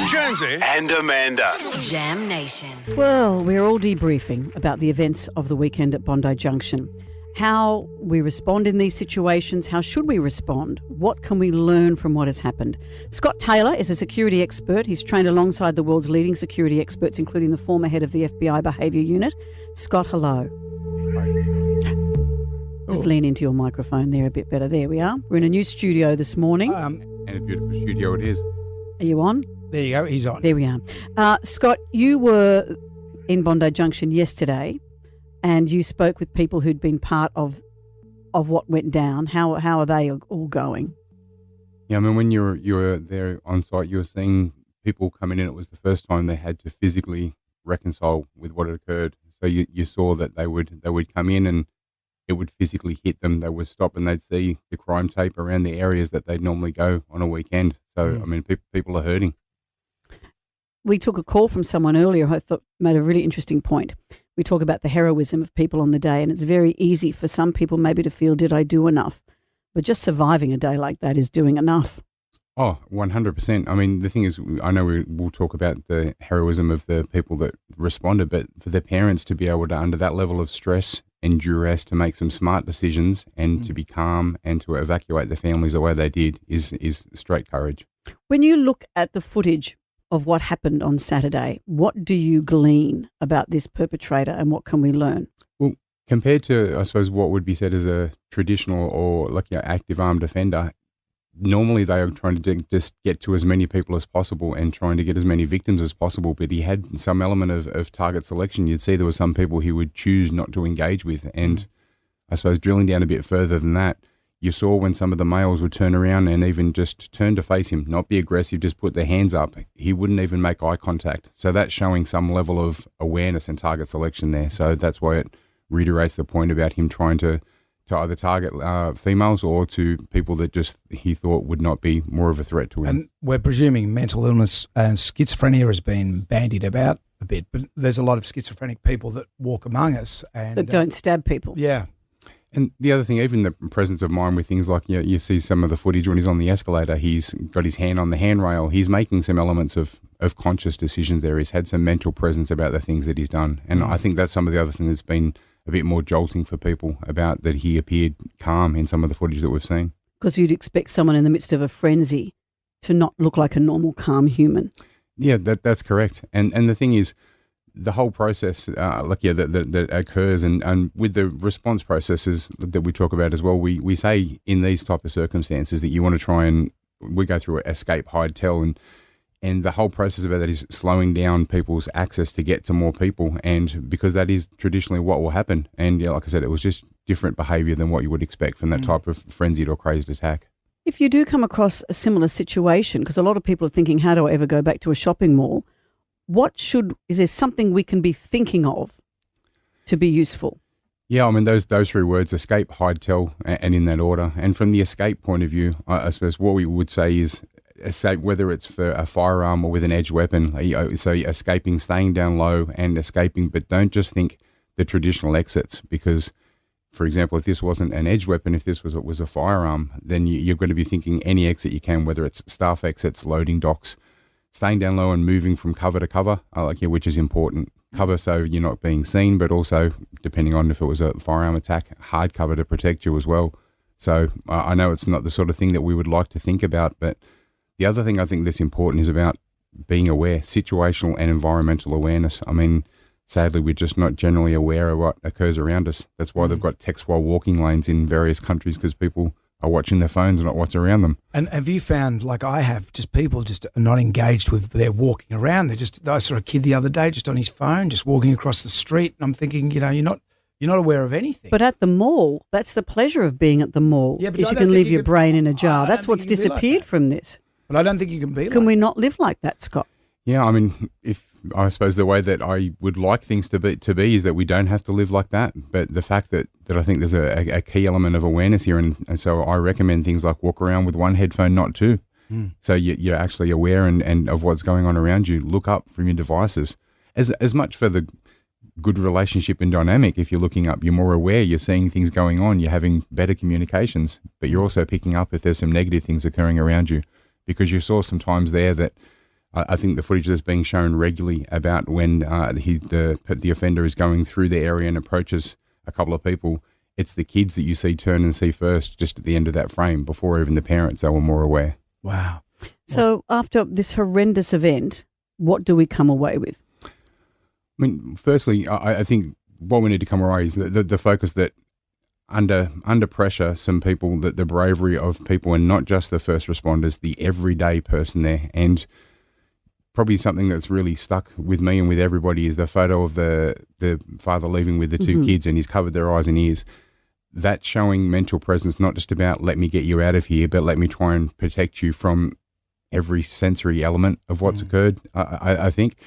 Jonesy and Amanda. Jam Nation. Well, we're all debriefing about the events of the weekend at Bondi Junction. How we respond in these situations, how should we respond? What can we learn from what has happened? Scott Taylor is a security expert. He's trained alongside the world's leading security experts, including the former head of the FBI Behaviour Unit. Scott, hello. Just lean into your microphone there a bit better. There we are. We're in a new studio this morning. And a beautiful studio it is. Are you on? There you go, he's on. There we are. Scott, you were in Bondi Junction yesterday and you spoke with people who'd been part of what went down. How are they all going? Yeah, I mean, when you were there on site, you were seeing people coming in. It was the first time they had to physically reconcile with what had occurred. So you saw that they would come in and it would physically hit them. They would stop and they'd see the crime tape around the areas that they'd normally go on a weekend. So, I mean, people are hurting. We took a call from someone earlier who I thought made a really interesting point. We talk about the heroism of people on the day, and it's very easy for some people maybe to feel, did I do enough? But just surviving a day like that is doing enough. Oh, 100%. I mean, the thing is, I know we'll talk about the heroism of the people that responded, but for their parents to be able to, under that level of stress and duress, to make some smart decisions and to be calm and to evacuate the families the way they did is straight courage. When you look at the footage of what happened on Saturday, what do you glean about this perpetrator and what can we learn? Well, compared to, I suppose, what would be said as a traditional or active armed offender, normally they are trying to just get to as many people as possible and trying to get as many victims as possible, but he had some element of target selection. You'd see there were some people he would choose not to engage with, and I suppose drilling down a bit further than that, you saw when some of the males would turn around and even just turn to face him, not be aggressive, just put their hands up. He wouldn't even make eye contact. So that's showing some level of awareness and target selection there. So that's why it reiterates the point about him trying to either target females or to people that just he thought would not be more of a threat to him. And we're presuming mental illness and schizophrenia has been bandied about a bit, but there's a lot of schizophrenic people that walk among us. And That don't stab people. Yeah. And the other thing, even the presence of mind with things like, you see some of the footage when he's on the escalator, he's got his hand on the handrail. He's making some elements of conscious decisions there. He's had some mental presence about the things that he's done. And I think that's some of the other thing that's been a bit more jolting for people about that he appeared calm in some of the footage that we've seen. Because you'd expect someone in the midst of a frenzy to not look like a normal, calm human. Yeah, that's correct. And the thing is, the whole process, that occurs, and with the response processes that we talk about as well, we say in these type of circumstances that you want to try and we go through escape, hide, tell, and the whole process about that is slowing down people's access to get to more people, and because that is traditionally what will happen. And like I said, it was just different behaviour than what you would expect from that type of frenzied or crazed attack. If you do come across a similar situation, because a lot of people are thinking, how do I ever go back to a shopping mall? Is there something we can be thinking of to be useful? Yeah, I mean, those three words, escape, hide, tell, and in that order. And from the escape point of view, I suppose what we would say is escape, whether it's for a firearm or with an edged weapon. So escaping, staying down low and escaping, but don't just think the traditional exits because, for example, if this wasn't an edged weapon, if this was a firearm, then you're going to be thinking any exit you can, whether it's staff exits, loading docks, staying down low and moving from cover to cover, which is important. Cover so you're not being seen, but also, depending on if it was a firearm attack, hard cover to protect you as well. So I know it's not the sort of thing that we would like to think about, but the other thing I think that's important is about being aware, situational and environmental awareness. I mean, sadly, we're just not generally aware of what occurs around us. That's why they've got text while walking lanes in various countries, because people are watching their phones, not what's around them. And have you found, like I have, just people just are not engaged with their walking around? I saw a kid the other day just on his phone, just walking across the street, and I'm thinking, you're not aware of anything. But at the mall, that's the pleasure of being at the mall. Yeah, but is you can leave your brain in a jar. That's what's disappeared from this. But I don't think you can be like that. Can we not live like that, Scott? Yeah, I mean, I suppose the way that I would like things to be is that we don't have to live like that. But the fact that I think there's a key element of awareness here, and so I recommend things like walk around with one headphone, not two. So you're actually aware and of what's going on around you. Look up from your devices. As much for the good relationship and dynamic, if you're looking up, you're more aware, you're seeing things going on, you're having better communications, but you're also picking up if there's some negative things occurring around you. Because you saw sometimes there that I think the footage that's being shown regularly about when the offender is going through the area and approaches a couple of people, it's the kids that you see turn and see first just at the end of that frame before even the parents are more aware. Wow. So after this horrendous event, what do we come away with? I mean, firstly, I think what we need to come away is the focus that under pressure, some people, that the bravery of people, and not just the first responders, the everyday person there. And probably something that's really stuck with me and with everybody is the photo of the father leaving with the two kids, and he's covered their eyes and ears. That's showing mental presence, not just about let me get you out of here, but let me try and protect you from every sensory element of what's occurred. I think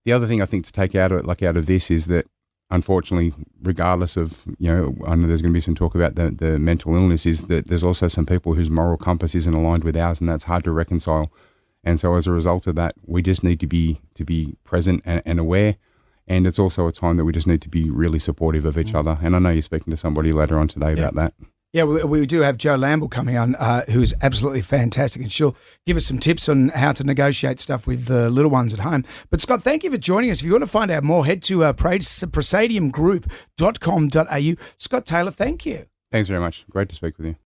the other thing I think to take out of this is that, unfortunately, regardless of, I know there's going to be some talk about the mental illness, is that there's also some people whose moral compass isn't aligned with ours, and that's hard to reconcile. And so as a result of that, we just need to be present and aware. And it's also a time that we just need to be really supportive of each other. And I know you're speaking to somebody later on today about that. Yeah, we do have Jo Lamble coming on, who is absolutely fantastic, and she'll give us some tips on how to negotiate stuff with the little ones at home. But Scott, thank you for joining us. If you want to find out more, head to prosadiumgroup.com.au. Scott Taylor, thank you. Thanks very much. Great to speak with you.